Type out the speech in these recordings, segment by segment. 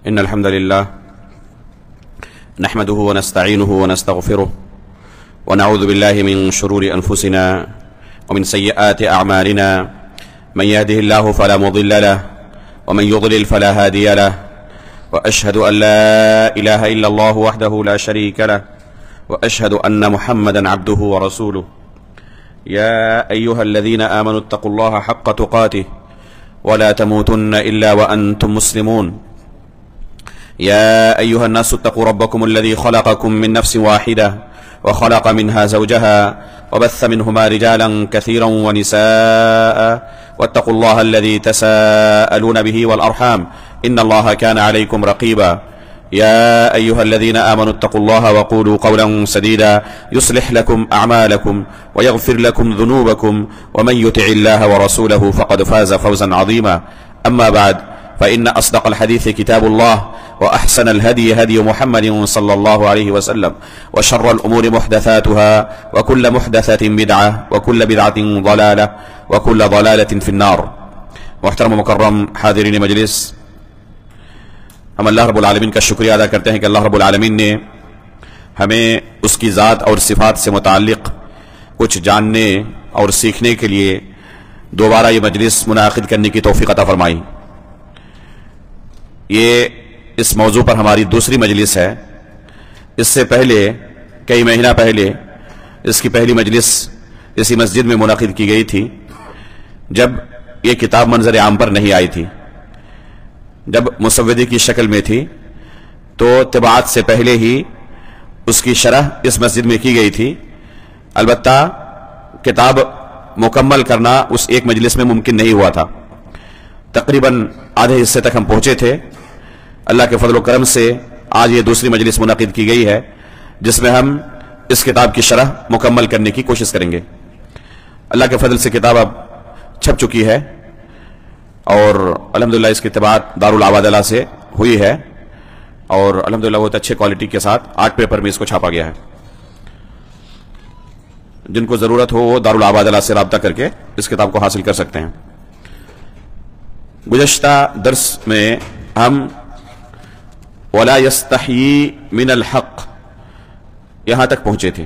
إن الحمد لله نحمده ونستعينه ونستغفره ونعوذ بالله من شرور أنفسنا ومن سيئات أعمالنا. من يهده الله فلا مضل له ومن يضلل فلا هادي له، وأشهد أن لا إله إلا الله وحده لا شريك له، وأشهد أن محمدا عبده ورسوله. يا أيها الذين آمنوا اتقوا الله حق تقاته ولا تموتن إلا وأنتم مسلمون. يا أيها الناس اتقوا ربكم الذي خلقكم من نفس واحدة وخلق منها زوجها وبث منهما رجالا كثيرا ونساء، واتقوا الله الذي تساءلون به والأرحام إن الله كان عليكم رقيبا. يا أيها الذين آمنوا اتقوا الله وقولوا قولا سديدا يصلح لكم أعمالكم ويغفر لكم ذنوبكم، ومن يطع الله ورسوله فقد فاز فوزا عظيما. أما بعد، فإن أصدق الحديث كتاب الله، وأحسن الهدي هدي محمد صلى الله عليه وسلم، وشر الأمور محدثاتها، وكل محدثة بدعة، وكل بدعة ضلالة، وكل ضلالة في النار. محترم مکرم حاضرین مجلس، ہم اللہ رب العالمین کا شکریہ ادا کرتے ہیں کہ اللہ رب العالمین نے ہمیں اس کی ذات اور صفات سے متعلق کچھ جاننے اور سیکھنے کے لیے دوبارہ یہ مجلس منعقد کرنے کی توفیق عطا فرمائی. یہ اس موضوع پر ہماری دوسری مجلس ہے. اس سے پہلے کئی مہینہ پہلے اس کی پہلی مجلس اسی مسجد میں منعقد کی گئی تھی، جب یہ کتاب منظر عام پر نہیں آئی تھی، جب مسودے کی شکل میں تھی. تو طباعت سے پہلے ہی اس کی شرح اس مسجد میں کی گئی تھی. البتہ کتاب مکمل کرنا اس ایک مجلس میں ممکن نہیں ہوا تھا. تقریباً آدھے حصے تک ہم پہنچے تھے. اللہ کے فضل و کرم سے آج یہ دوسری مجلس منعقد کی گئی ہے، جس میں ہم اس کتاب کی شرح مکمل کرنے کی کوشش کریں گے. اللہ کے فضل سے کتاب اب چھپ چکی ہے، اور الحمدللہ اس کی طباعت دارالعبادلہ سے ہوئی ہے، اور الحمدللہ بہت اچھے کوالٹی کے ساتھ 8 پیپر میں اس کو چھاپا گیا ہے. جن کو ضرورت ہو وہ دارالعبادلہ سے رابطہ کر کے اس کتاب کو حاصل کر سکتے ہیں. گزشتہ درس میں ہم وَلَا يَسْتَحْيِي مِنَ الْحَقِّ یہاں تک پہنچے تھے،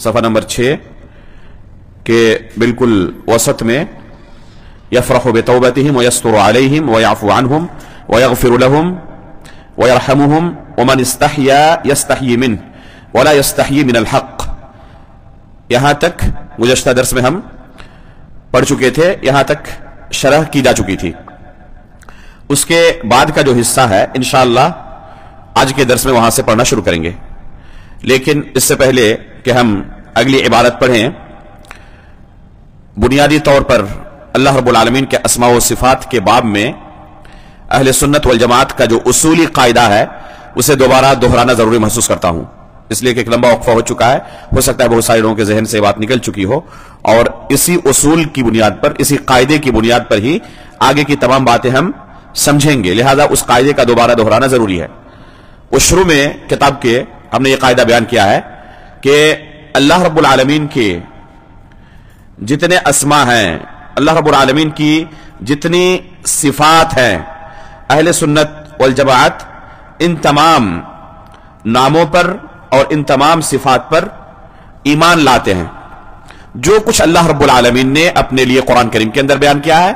صفحہ نمبر 6 کہ بالکل وسط میں يَفْرَحُ بِتَوْبَتِهِمْ وَيَسْتُرُ عَلَيْهِمْ وَيَعْفُو عَنْهُمْ وَيَغْفِرُ لَهُمْ وَيَرْحَمُهُمْ وَمَنِ اسْتَحْيَا يَسْتَحْيِي مِنْهُ وَلَا يَسْتَحْيِي مِنَ الْحَقِّ. یہاں تک گزشتہ درس میں ہم پڑھ چکے تھے، یہاں تک شرح کی جا چکی تھی. اس کے بعد کا جو حصہ ہے انشاءاللہ آج کے درس میں وہاں سے پڑھنا شروع کریں گے. لیکن اس سے پہلے کہ ہم اگلی عبارت پڑھیں، بنیادی طور پر اللہ رب العالمین کے اسماء و صفات کے باب میں اہل سنت والجماعت کا جو اصولی قاعدہ ہے اسے دوبارہ دہرانا ضروری محسوس کرتا ہوں، اس لیے کہ ایک لمبا وقفہ ہو چکا ہے. ہو سکتا ہے بہت سارے لوگوں کے ذہن سے بات نکل چکی ہو، اور اسی اصول کی بنیاد پر، اسی قاعدے کی بنیاد پر ہی آگے کی تمام باتیں ہم سمجھیں گے. لہذا اس قاعدے کا دوبارہ دہرانا ضروری ہے. اس شروع میں کتاب کے ہم نے یہ قاعدہ بیان کیا ہے کہ اللہ رب العالمین کے جتنے اسماء ہیں، اللہ رب العالمین کی جتنی صفات ہیں، اہل سنت والجماعت ان تمام ناموں پر اور ان تمام صفات پر ایمان لاتے ہیں. جو کچھ اللہ رب العالمین نے اپنے لیے قرآن کریم کے اندر بیان کیا ہے،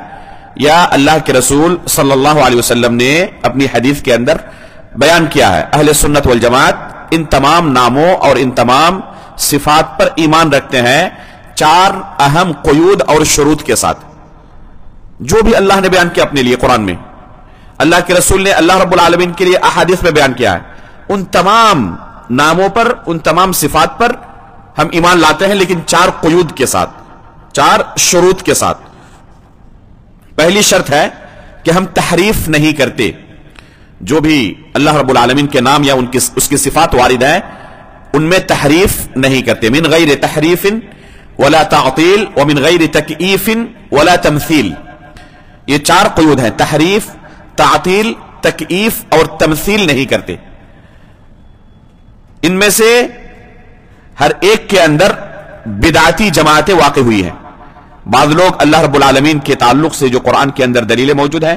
یا اللہ کے رسول صلی اللہ علیہ وسلم نے اپنی حدیث کے اندر بیان کیا ہے، اہل سنت والجماعت ان تمام ناموں اور ان تمام صفات پر ایمان رکھتے ہیں 4 اہم قیود اور شروط کے ساتھ. جو بھی اللہ نے بیان کیا اپنے لیے قرآن میں، اللہ کے رسول نے اللہ رب العالمین کے لیے احادیث میں بیان کیا ہے، ان تمام ناموں پر، ان تمام صفات پر ہم ایمان لاتے ہیں، لیکن 4 قیود کے ساتھ، 4 شروط کے ساتھ. پہلی شرط ہے کہ ہم تحریف نہیں کرتے. جو بھی اللہ رب العالمین کے نام یا اس کی صفات وارد ہیں ان میں تحریف نہیں کرتے. من غیر تحریف ولا تعطیل ومن غیر تکییف ولا تمثیل. یہ 4 قیود ہیں، تحریف، تعطیل، تکییف اور تمثیل نہیں کرتے. ان میں سے ہر ایک کے اندر بدعتی جماعتیں واقع ہوئی ہیں. بعض لوگ اللہ رب العالمین کے تعلق سے جو قرآن کے اندر دلیلیں موجود ہیں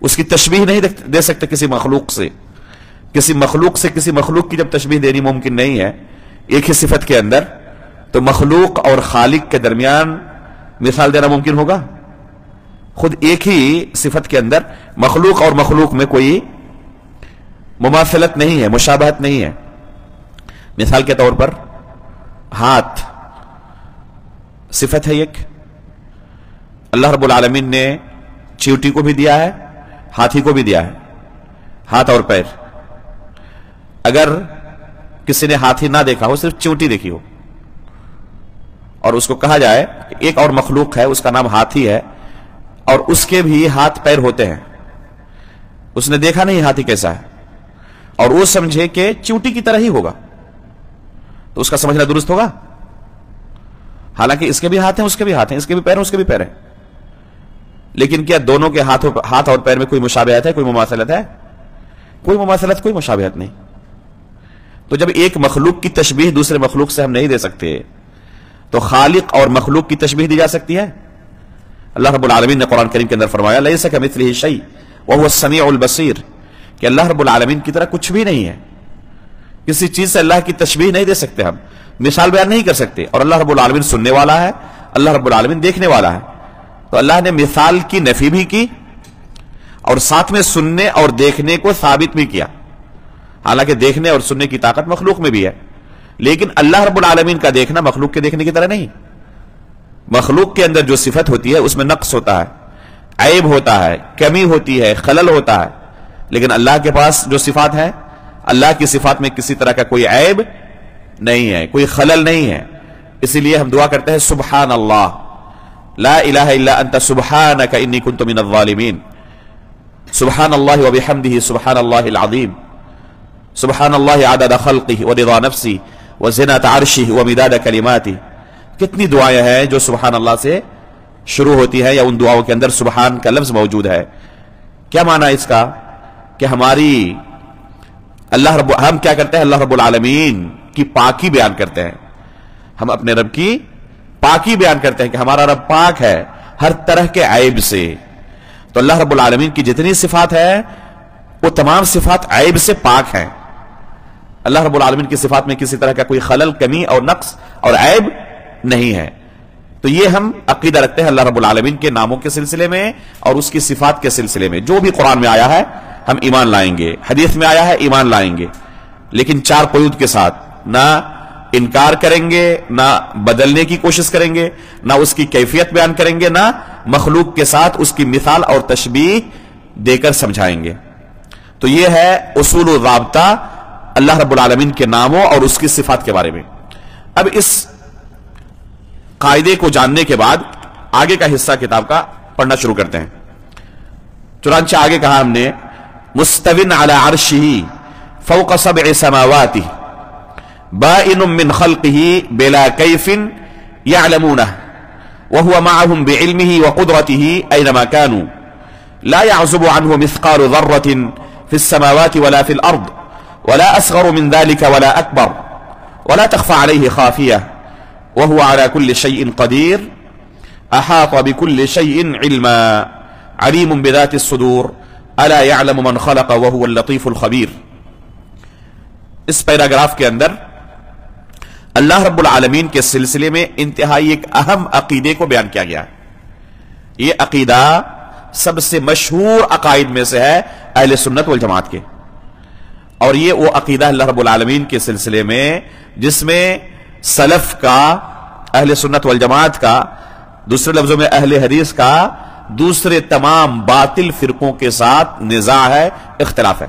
اس کی تشبیہ نہیں دے سکتے کسی مخلوق سے. کسی مخلوق کی جب تشبیہ دینی ممکن نہیں ہے ایک ہی صفت کے اندر، تو مخلوق اور خالق کے درمیان مثال دینا ممکن ہوگا؟ خود ایک ہی صفت کے اندر مخلوق اور مخلوق میں کوئی مماثلت نہیں ہے، مشابہت نہیں ہے. مثال کے طور پر ہاتھ صفت ہے ایک. اللہ رب العالمین نے چیوٹی کو بھی دیا ہے، ہاتھی کو بھی دیا ہے، ہاتھ اور پیر. اگر کسی نے ہاتھی نہ دیکھا ہو، صرف چیوٹی دیکھی ہو، اور اس کو کہا جائے کہ ایک اور مخلوق ہے اس کا نام ہاتھی ہے اور اس کے بھی ہاتھ پیر ہوتے ہیں، اس نے دیکھا نہیں ہاتھی کیسا ہے اور وہ سمجھے کہ چیوٹی کی طرح ہی ہوگا، تو اس کا سمجھنا درست ہوگا؟ حالانکہ اس کے بھی ہاتھ ہیں، اس کے بھی ہاتھ ہیں، اس کے بھی پیر ہیں، اس کے بھی پیر ہیں. لیکن کیا دونوں کے ہاتھ اور پیر میں کوئی مشابہت ہے، کوئی مماثلت ہے؟ کوئی مماثلت، کوئی مشابہت نہیں. تو جب ایک مخلوق کی تشبیہ دوسرے مخلوق سے ہم نہیں دے سکتے تو خالق اور مخلوق کی تشبیہ دی جا سکتی ہے؟ اللہ رب العالمین نے قرآن کریم کے اندر فرمایا لیس کمثلہ شیء وہو السمیع البصیر، کہ اللہ رب العالمین کی طرح کچھ بھی نہیں ہے. کسی چیز سے اللہ کی تشبیہ نہیں دے سکتے، ہم مثال بیان نہیں کر سکتے. اور اللہ رب العالمین سننے والا ہے، اللہ رب العالمین دیکھنے والا ہے. تو اللہ نے مثال کی نفی بھی کی اور ساتھ میں سننے اور دیکھنے کو ثابت بھی کیا. حالانکہ دیکھنے اور سننے کی طاقت مخلوق میں بھی ہے، لیکن اللہ رب العالمین کا دیکھنا مخلوق کے دیکھنے کی طرح نہیں. مخلوق کے اندر جو صفت ہوتی ہے اس میں نقص ہوتا ہے، عیب ہوتا ہے، کمی ہوتی ہے، خلل ہوتا ہے. لیکن اللہ کے پاس جو صفات ہیں، اللہ کی صفات میں کسی طرح کا کوئی عیب نہیں ہے، کوئی خلل نہیں ہے. اسی لیے ہم دعا کرتے ہیں سبحان اللہ لا الہ الا انت سبحانک انی کنت من الظالمین، سبحان اللہ وبحمدہ سبحان اللہ العظیم، سبحان اللہ عدد خلقہ ورضا نفسہ وزنۃ عرشہ ومداد کلماتہ. کتنی دعائیں ہیں جو سبحان اللہ سے شروع ہوتی ہیں یا ان دعاؤں کے اندر سبحان کا لفظ موجود ہے. کیا معنی اس کا؟ کہ ہم کیا کرتے ہیں؟ اللہ رب العالمین کی پاکی بیان کرتے ہیں. ہم اپنے رب کی پاکی بیان کرتے ہیں کہ ہمارا رب پاک ہے ہر طرح کے عیب سے. تو اللہ رب العالمین کی جتنی صفات ہے وہ تمام صفات عیب سے پاک ہیں. اللہ رب العالمین کی صفات میں کسی طرح کا کوئی خلل، کمی اور نقص اور عیب نہیں ہے. تو یہ ہم عقیدہ رکھتے ہیں اللہ رب العالمین کے ناموں کے سلسلے میں اور اس کی صفات کے سلسلے میں. جو بھی قرآن میں آیا ہے ہم ایمان لائیں گے، حدیث میں آیا ہے ایمان لائیں گے، لیکن 4 قیود کے ساتھ. نہ انکار کریں گے، نہ بدلنے کی کوشش کریں گے، نہ اس کی کیفیت بیان کریں گے، نہ مخلوق کے ساتھ اس کی مثال اور تشبیہ دے کر سمجھائیں گے. تو یہ ہے اصول و ضابطہ اللہ رب العالمین کے ناموں اور اس کی صفات کے بارے میں. اب اس قاعدے کو جاننے کے بعد آگے کا حصہ کتاب کا پڑھنا شروع کرتے ہیں. چنانچہ آگے کہا ہم نے مستوٍ علی عرشہ فوق 7 سماوات بائن من خلقہ بلا کیف یعلمونہ وهو معهم بعلمه وقدرته أينما كانوا لا يعزب عنه مثقال ذرة في السماوات ولا في الأرض ولا أصغر من ذلك ولا أكبر ولا تخفى عليه خافية وهو على كل شيء قدير أحاط بكل شيء علما عليم بذات الصدور ألا يعلم من خلق وهو اللطيف الخبير. اس پیراگراف کے اندر اللہ رب العالمین کے سلسلے میں انتہائی ایک اہم عقیدے کو بیان کیا گیا ہے. یہ عقیدہ سب سے مشہور عقائد میں سے ہے اہل سنت والجماعت کے، اور یہ وہ عقیدہ اللہ رب العالمین کے سلسلے میں جس میں سلف کا، اہل سنت والجماعت کا، دوسرے لفظوں میں اہل حدیث کا دوسرے تمام باطل فرقوں کے ساتھ نزاع ہے، اختلاف ہے.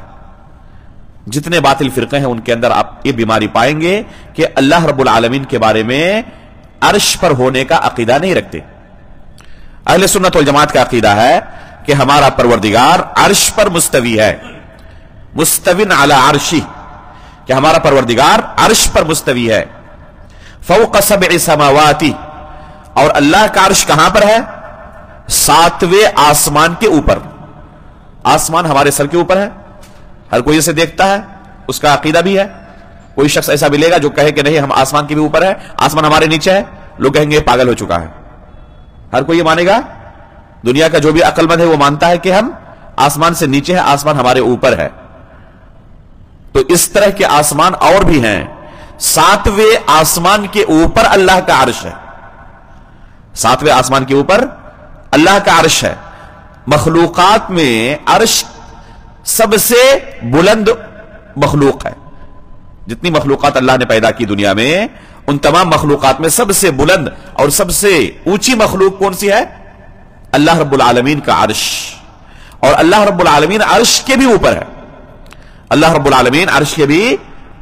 جتنے باطل فرقے ہیں ان کے اندر آپ یہ بیماری پائیں گے کہ اللہ رب العالمین کے بارے میں عرش پر ہونے کا عقیدہ نہیں رکھتے. اہل سنت والجماعت کا عقیدہ ہے کہ ہمارا پروردگار عرش پر مستوی ہے، مستوٍ علی عرشہ، کہ ہمارا پروردگار عرش پر مستوی ہے. فوق 7 سماوات، اور اللہ کا عرش کہاں پر ہے؟ 7ویں آسمان کے اوپر. آسمان ہمارے سر کے اوپر ہے، ہر کوئی اسے دیکھتا ہے، اس کا عقیدہ بھی ہے. کوئی شخص ایسا ملے گا جو کہے کہ نہیں ہم آسمان کے بھی اوپر ہے، آسمان ہمارے نیچے ہے، لوگ کہیں گے پاگل ہو چکا ہے. ہر کوئی یہ مانے گا. دنیا کا جو بھی عقل مند ہے وہ مانتا ہے کہ ہم آسمان سے نیچے ہے، آسمان ہمارے اوپر ہے. تو اس طرح کے آسمان اور بھی ہیں. 7ویں آسمان کے اوپر اللہ کا عرش ہے. 7ویں آسمان کے اوپر اللہ کا عرش ہے. مخلوقات میں عرش سب سے بلند مخلوق ہے. جتنی مخلوقات اللہ نے پیدا کی دنیا میں، ان تمام مخلوقات میں سب سے بلند اور سب سے اونچی مخلوق کون سی ہے؟ اللہ رب العالمین کا عرش. اور اللہ رب العالمین عرش کے بھی اوپر ہے. اللہ رب العالمین عرش کے بھی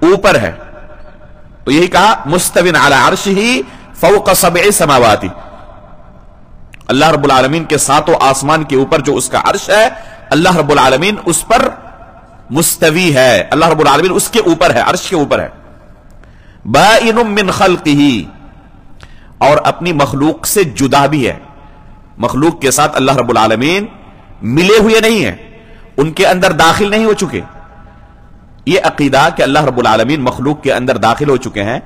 اوپر ہے. تو یہی کہا مستوٍ علی عرشہ فوق 7 سماوات. اللہ رب العالمین کے 7 آسمان کے اوپر جو اس کا عرش ہے، اللہ رب العالمین اس پر مستوی ہے. اللہ رب العالمین اس کے اوپر ہے، عرش کے اوپر ہے. بائن من خلقہ، اور اپنی مخلوق سے جدا بھی ہے. مخلوق کے ساتھ اللہ رب العالمین ملے ہوئے نہیں ہیں، ان کے اندر داخل نہیں ہو چکے. یہ عقیدہ کہ اللہ رب العالمین مخلوق کے اندر داخل ہو چکے ہیں،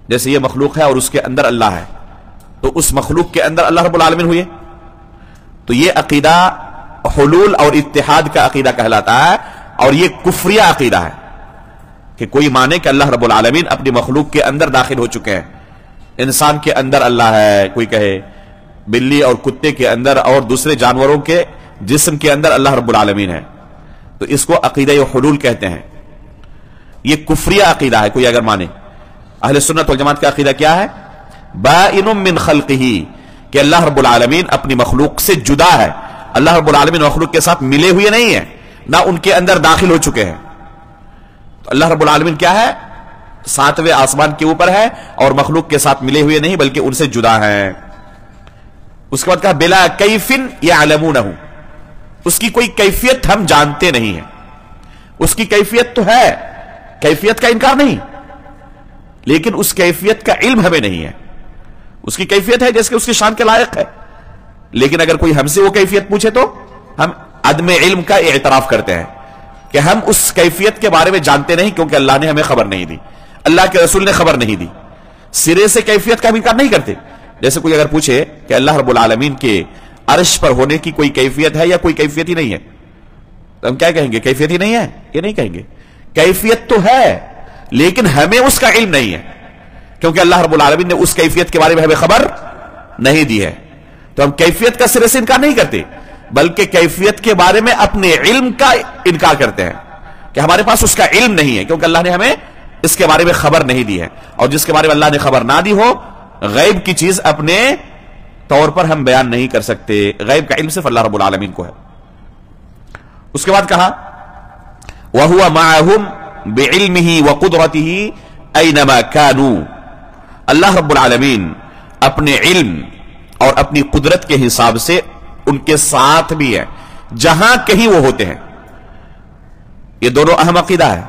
جیسے یہ مخلوق ہے اور اس کے اندر اللہ ہے، تو اس مخلوق کے اندر اللہ رب العالمین ہوئے. تو یہ عقیدہ حلول اور اتحاد کا عقیدہ کہلاتا ہے، اور یہ کفریہ عقیدہ ہے کہ کوئی مانے کہ اللہ رب العالمین اپنی مخلوق کے اندر داخل ہو چکے ہیں. انسان کے اندر اللہ ہے، کوئی کہے بلی اور کتے کے اندر اور دوسرے جانوروں کے جسم کے اندر اللہ رب العالمین ہے، تو اس کو عقیدہ حلول کہتے ہیں. یہ کفریہ عقیدہ ہے کوئی اگر مانے. اہل سنت والجماعت کا عقیدہ کیا ہے؟ بائن من خلقہ، کہ اللہ رب العالمین اپنی مخلوق سے جدا ہے. اللہ رب العالمین مخلوق کے ساتھ ملے ہوئے نہیں ہیں، نہ ان کے اندر داخل ہو چکے ہیں. تو اللہ رب العالمین کیا ہے؟ 7ویں آسمان کے اوپر ہے، اور مخلوق کے ساتھ ملے ہوئے نہیں بلکہ ان سے جدا ہیں. اس کے بعد کہا بلا کیف یعلمونہ، اس کی کوئی کیفیت ہم جانتے نہیں ہیں. اس کی کیفیت تو ہے، کیفیت کا انکار نہیں، لیکن اس کیفیت کا علم ہمیں نہیں ہے. اس کی کیفیت ہے جیسے کہ اس کی شان کے لائق ہے، لیکن اگر کوئی ہم سے وہ کیفیت پوچھے تو ہم عدم علم کا اعتراف کرتے ہیں کہ ہم اس کیفیت کے بارے میں جانتے نہیں، کیونکہ اللہ نے ہمیں خبر نہیں دی، اللہ کے رسول نے خبر نہیں دی. سرے سے کیفیت کا انکار نہیں کرتے. جیسے کوئی اگر پوچھے کہ اللہ رب العالمین کے عرش پر ہونے کی کوئی کیفیت ہے یا کوئی کیفیت ہی نہیں ہے، تو ہم کیا کہیں گے؟ کیفیت ہی نہیں ہے؟ یہ نہیں کہیں گے. کیفیت تو ہے لیکن ہمیں اس کا علم نہیں ہے، کیونکہ اللہ رب العالمین نے اس کیفیت کے بارے میں ہمیں خبر نہیں دی ہے. تو ہم کیفیت کا سرے سے انکار نہیں کرتے، بلکہ کیفیت کے بارے میں اپنے علم کا انکار کرتے ہیں کہ ہمارے پاس اس کا علم نہیں ہے، کیونکہ اللہ نے ہمیں اس کے بارے میں خبر نہیں دی ہے. اور جس کے بارے میں اللہ نے خبر نہ دی ہو، غیب کی چیز اپنے طور پر ہم بیان نہیں کر سکتے. غیب کا علم صرف اللہ رب العالمین کو ہے. اس کے بعد کہا وَهُوَ مَعَهُمْ بِعِلْمِهِ وَقُدْرَتِهِ أَيْنَمَا كَانُوا، اللہ رب العالمین اپنے علم اور اپنی قدرت کے حساب سے ان کے ساتھ بھی ہے جہاں کہیں وہ ہوتے ہیں. یہ دونوں اہم عقیدہ ہے.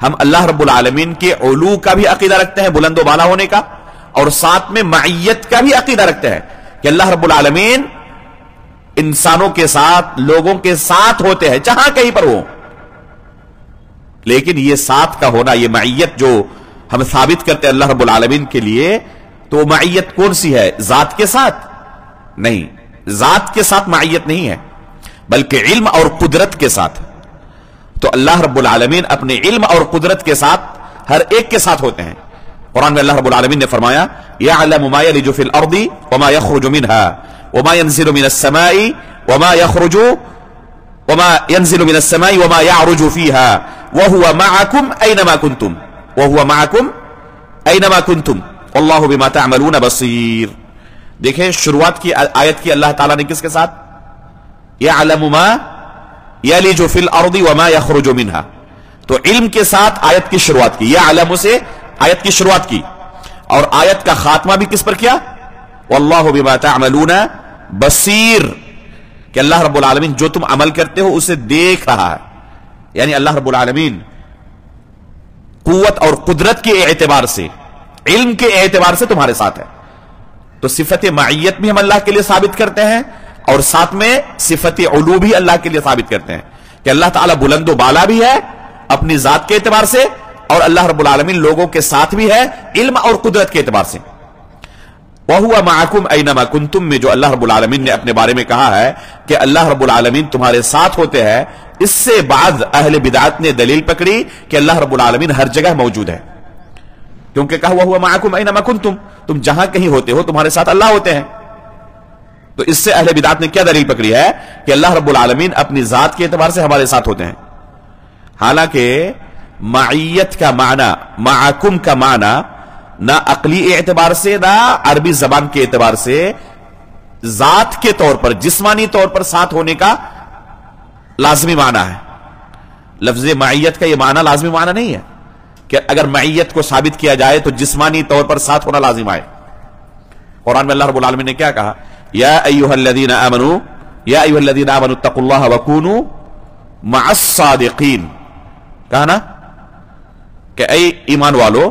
ہم اللہ رب العالمین کے علو کا بھی عقیدہ رکھتے ہیں، بلند و بالا ہونے کا، اور ساتھ میں معیت کا بھی عقیدہ رکھتے ہیں کہ اللہ رب العالمین انسانوں کے ساتھ، لوگوں کے ساتھ ہوتے ہیں جہاں کہیں پر ہو. لیکن یہ ساتھ کا ہونا، یہ معیت جو ہم ثابت کرتے ہیں اللہ رب العالمین کے لیے، تو معیت کون سی ہے؟ ذات کے ساتھ نہیں، ذات کے ساتھ معیت نہیں ہے بلکہ علم اور قدرت کے ساتھ. تو اللہ رب العالمین اپنے علم اور قدرت کے ساتھ ہر ایک کے ساتھ ہوتے ہیں. قرآن میں اللہ رب العالمین نے فرمایا يَعْلَمُ مَا يَلِجُ فِي الْأَرْضِ وَمَا يَخْرُجُ مِنْهَا وَمَا يَنزِلُ مِنَ السَّمَاءِ وَمَا يَنزِلُ مِنَ السَّمَاءِ وَمَا يَعْرُجُ فِيهَا وَهُوَ مَعَكُمْ أَيْنَمَا كُنْتُمْ وَهُوَ مَعَكُمْ أَيْنَمَا كُنْتُمْ وَاللَّهُ بِمَا تَعْمَلُونَ بَصِيرٌ. دیکھیں شروعات کی آیت کی اللہ تعالیٰ نے کس کے ساتھ؟ يَعْلَمُ مَا يَلِجُ فِي الْأَرْضِ وَمَا يَخْرُجُ مِنْهَا. تو علم کے ساتھ آیت کی شروعات کی، يَعْلَمُ سے آیت کی شروعات کی، اور آیت کا خاتمہ بھی کس پر کیا؟ واللہ بما تعملون بصیر، کہ اللہ رب العالمین جو تم عمل کرتے ہو اسے دیکھ رہا ہے. یعنی اللہ رب العالمین قوت اور قدرت کے اعتبار سے، علم کے اعتبار سے تمہارے ساتھ ہے. تو صفت معیت بھی ہم اللہ کے لیے ثابت کرتے ہیں، اور ساتھ میں صفت علو بھی اللہ کے لیے ثابت کرتے ہیں کہ اللہ تعالیٰ بلند و بالا بھی ہے اپنی ذات کے اعتبار سے، اور اللہ رب العالمین لوگوں کے ساتھ بھی ہے علم اور قدرت کے اعتبار سے. وَهُوَ مَعَكُمْ أَيْنَمَا كُنْتُمْ میں جو اللہ رب العالمین نے اپنے بارے میں کہا ہے کہ اللہ رب العالمین تمہارے ساتھ ہوتے ہیں، اس سے بعد اہل بدعت نے دلیل پکڑی کہ اللہ رب العالمین ہر جگہ موجود ہے، کیونکہ کہا وَهُوَ مَعَكُمْ أَيْنَمَا كُنْتُمْ، تم جہاں کہیں ہوتے ہو تمہارے ساتھ اللہ ہوتے ہیں. تو اس سے اہل بدعت نے کیا دلیل پکڑی ہے کہ اللہ رب العالمین اپنی ذات کے اعتبار سے ہمارے ساتھ ہوتے ہیں. حالانکہ معیت کا معنی، معکم کا معنی نہ عقلی اعتبار سے نہ عربی زبان کے اعتبار سے ذات کے طور پر، جسمانی طور پر ساتھ ہونے کا لازمی معنی ہے. لفظ معیت کا یہ معنی لازمی معنی نہیں ہے کہ اگر معیت کو ثابت کیا جائے تو جسمانی طور پر ساتھ ہونا لازم آئے. قرآن میں اللہ رب العالمین نے کیا کہا؟ یا ایھا الذین آمنوا، یا ایھا الذین آمنوا اتقوا اللہ وکونوا مع الصادقین. کہا نا کہ اے ایمان والو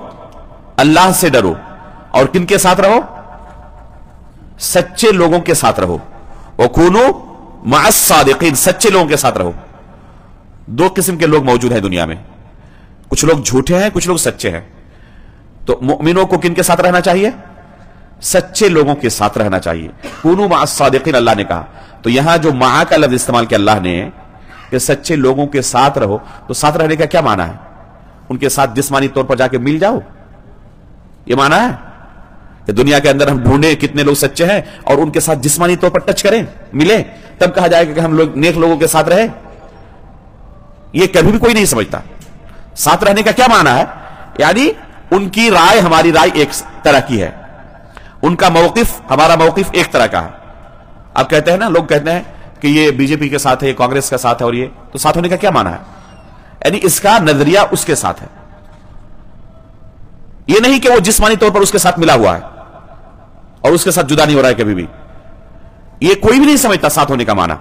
اللہ سے ڈرو اور کن کے ساتھ رہو؟ سچے لوگوں کے ساتھ رہو. وکونوا مع الصادقین، سچے لوگوں کے ساتھ رہو. دو قسم کے لوگ موجود ہیں دنیا میں، کچھ لوگ جھوٹے ہیں، کچھ لوگ سچے ہیں. تو مؤمنوں کو کن کے ساتھ رہنا چاہیے؟ سچے لوگوں کے ساتھ رہنا چاہیے. کونوا مع الصادقین اللہ نے کہا. تو یہاں جو مع کا لفظ استعمال کیا اللہ نے کہ سچے لوگوں کے ساتھ رہو، تو ساتھ رہنے کا کیا معنی ہے؟ ان کے ساتھ جسمانی طور پر جا کے مل جاؤ، یہ معنی ہے کہ دنیا کے اندر ہم ڈھونڈیں کتنے لوگ سچے ہیں اور ان کے ساتھ جسمانی طور پر ٹچ کریں، ملیں، تب کہا جائے گا کہ ہم لوگ نیک لوگوں کے ساتھ رہیں؟ یہ کبھی بھی کوئی نہیں سمجھتا. ساتھ رہنے کا کیا معنی ہے؟ یعنی ان کی رائے ہماری رائے ایک طرح کی ہے، ان کا موقف ہمارا موقف ایک طرح کا ہے. اب کہتے ہیں نا، لوگ کہتے ہیں کہ یہ بی جے پی کے ساتھ ہے، کانگریس کا ساتھ ہے، اور یہ تو ساتھ ہونے کا کیا معنی ہے؟ یعنی اس کا نظریہ اس کے ساتھ ہے، یہ نہیں کہ وہ جسمانی طور پر اس کے ساتھ ملا ہوا ہے اور اس کے ساتھ جدا نہیں ہو رہا ہے کبھی بھی. یہ کوئی بھی نہیں سمجھتا ساتھ ہونے کا معنی.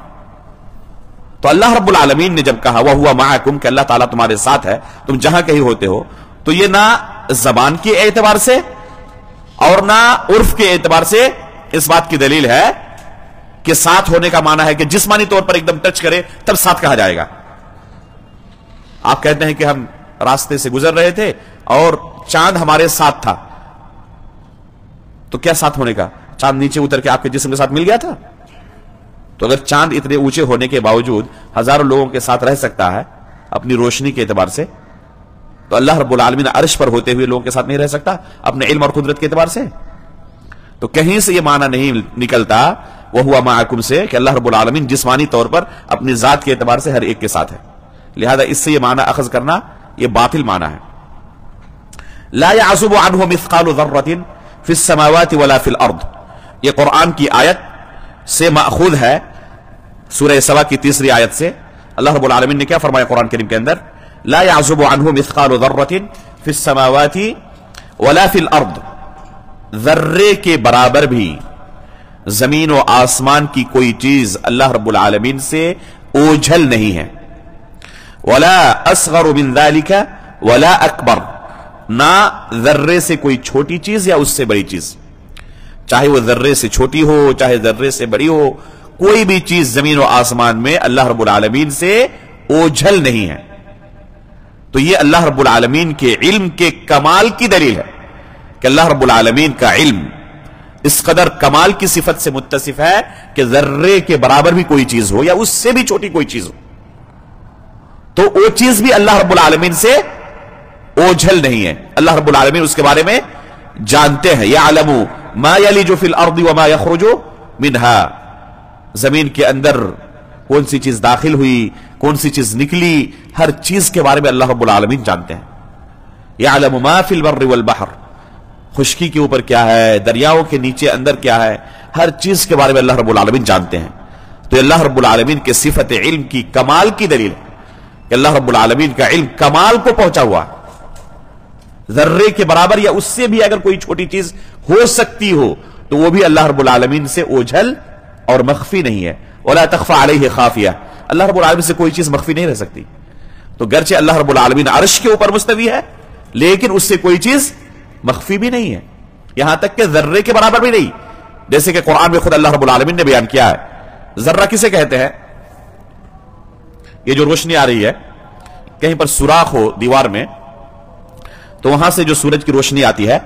تو اللہ رب العالمین نے جب کہا وَهُوَ مَعَكُمْ کہ اللہ تعالیٰ تمہارے ساتھ ہے، تم جہاں کہیں ہوتے ہو، تو یہ نہ زبان کے اعتبار سے اور نہ عرف کے اعتبار سے اس بات کی دلیل ہے کہ ساتھ ہونے کا معنی ہے کہ جسمانی طور پر ایک دم ٹچ کرے تب ساتھ کہا جائے گا. آپ کہتے ہیں کہ ہم راستے سے گزر رہے تھے اور چاند ہمارے ساتھ تھا، تو کیا ساتھ ہونے کا؟ چاند نیچے اتر کے آپ کے جسم کے ساتھ مل گیا تھا؟ تو اگر چاند اتنے اونچے ہونے کے باوجود ہزاروں لوگوں کے ساتھ رہ سکتا ہے اپنی روشنی کے اعتبار سے، تو اللہ رب العالمین عرش پر ہوتے ہوئے لوگوں کے ساتھ نہیں رہ سکتا اپنے علم اور قدرت کے اعتبار سے؟ تو کہیں سے یہ معنی نہیں نکلتا وَهُوَ مَعَكُمْ سے کہ اللہ رب العالمین جسمانی طور پر اپنی ذات کے اعتبار سے ہر ایک کے ساتھ ہے. لہذا اس سے یہ معنی اخذ کرنا یہ باطل معنی ہے. لا يعزب عنه مثقال ذرة في السماوات ولا في الارض، یہ قرآن کی آیت سے ماخوذ ہے، سورہ سبا کی 3 آیت سے. اللہ رب العالمین نے کیا فرمایا قرآن کریم کے اندر؟ لا يعزب عنه مثقال ذرة في السماوات ولا في الارض، ذرے کے برابر بھی زمین و آسمان کی کوئی چیز اللہ رب العالمین سے اوجھل نہیں ہے. ولا اصغر من ذلك ولا اکبر، نہ ذرے سے کوئی چھوٹی چیز یا اس سے بڑی چیز، چاہے وہ ذرے سے چھوٹی ہو چاہے ذرے سے بڑی ہو، کوئی بھی چیز زمین و آسمان میں اللہ رب العالمین سے اوجھل نہیں ہے. تو یہ اللہ رب العالمین کے علم کے کمال کی دلیل ہے کہ اللہ رب العالمین کا علم اس قدر کمال کی صفت سے متصف ہے کہ ذرے کے برابر بھی کوئی چیز ہو یا اس سے بھی چھوٹی کوئی چیز ہو تو وہ چیز بھی اللہ رب العالمین سے اوجھل نہیں ہے. اللہ رب العالمین اس کے بارے میں جانتے ہیں. یعلم ما یلج فی الارض وما یخرج منها، زمین کے اندر کون سی چیز داخل ہوئی کون سی چیز نکلی، ہر چیز کے بارے میں اللہ رب العالمین جانتے ہیں. یعلم ما فی البر والبحر، خشکی کے اوپر کیا ہے، دریاؤں کے نیچے اندر کیا ہے، ہر چیز کے بارے میں اللہ رب العالمین جانتے ہیں. تو اللہ رب العالمین کے صفت علم کی کمال کی دلیل ہے کہ اللہ رب العالمین کا علم کمال کو پہنچا ہوا، ذرے کے برابر یا اس سے بھی اگر کوئی چھوٹی چیز ہو سکتی ہو تو وہ بھی اللہ رب العالمین سے اوجھل اور مخفی نہیں ہے. ولا تخفى علیہ خافیہ، اللہ رب العالمین سے کوئی چیز مخفی نہیں رہ سکتی. تو گرچہ اللہ رب العالمین عرش کے اوپر مستوی ہے لیکن اس سے کوئی چیز مخفی بھی نہیں ہے، یہاں تک کہ ذرے کے برابر بھی نہیں. جیسے کہ قرآن میں خود اللہ رب العالمین نے بیان کیا ہے. ذرہ کسے کہتے ہیں؟ یہ جو روشنی آ رہی ہے، کہیں پر سوراخ ہو دیوار میں تو وہاں سے جو سورج کی روشنی آتی ہے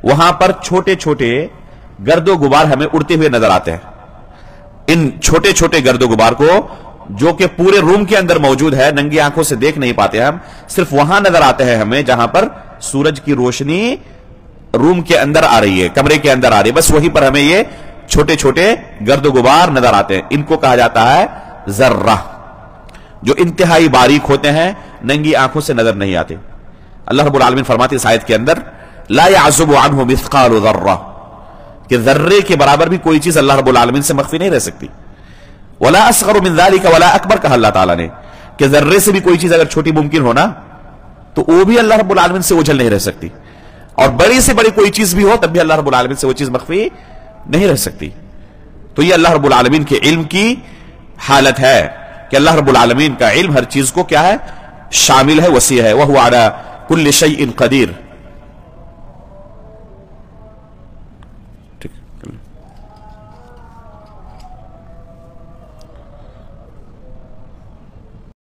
وہاں پر چھوٹے چھوٹے گرد و غبار ہمیں اڑتے ہوئے نظر آتے ہیں. ان چھوٹے چھوٹے گرد و غبار کو جو کہ پورے روم کے اندر موجود ہے، ننگی آنکھوں سے دیکھ نہیں پاتے ہم، صرف وہاں نظر آتے ہیں ہمیں جہاں پر سورج کی روشنی روم کے اندر آ رہی ہے، کمرے کے اندر آ رہی ہے، بس وہیں پر ہمیں یہ چھوٹے چھوٹے گرد و غبار نظر آتے ہیں. ان کو کہا جاتا ہے ذرہ، جو انتہائی باریک ہوتے ہیں، ننگی آنکھوں سے نظر نہیں آتے. اللہ رب العالمین فرماتے اس آیت کے اندر لا يعزب عنه مثقال ذرہ، کہ ذرے کے برابر بھی کوئی چیز اللہ رب العالمین سے مخفی نہیں رہ سکتی. ولا اصغر من ذلك ولا اکبر، کہا اللہ تعالیٰ نے کہ ذرے سے بھی کوئی چیز اگر چھوٹی ممکن ہونا تو وہ بھی اللہ رب العالمین سے اوجھل نہیں رہ سکتی، اور بڑی سے بڑی کوئی چیز بھی ہو تب بھی اللہ رب العالمین سے وہ چیز مخفی نہیں رہ سکتی. تو یہ اللہ رب العالمین کے علم کی حالت ہے کہ اللہ رب العالمین کا علم ہر چیز کو کیا ہے؟ شامل ہے، وسیع ہے. وَهُوَ عَلَى كُلِّ شَيْءٍ قَدِيرٌ.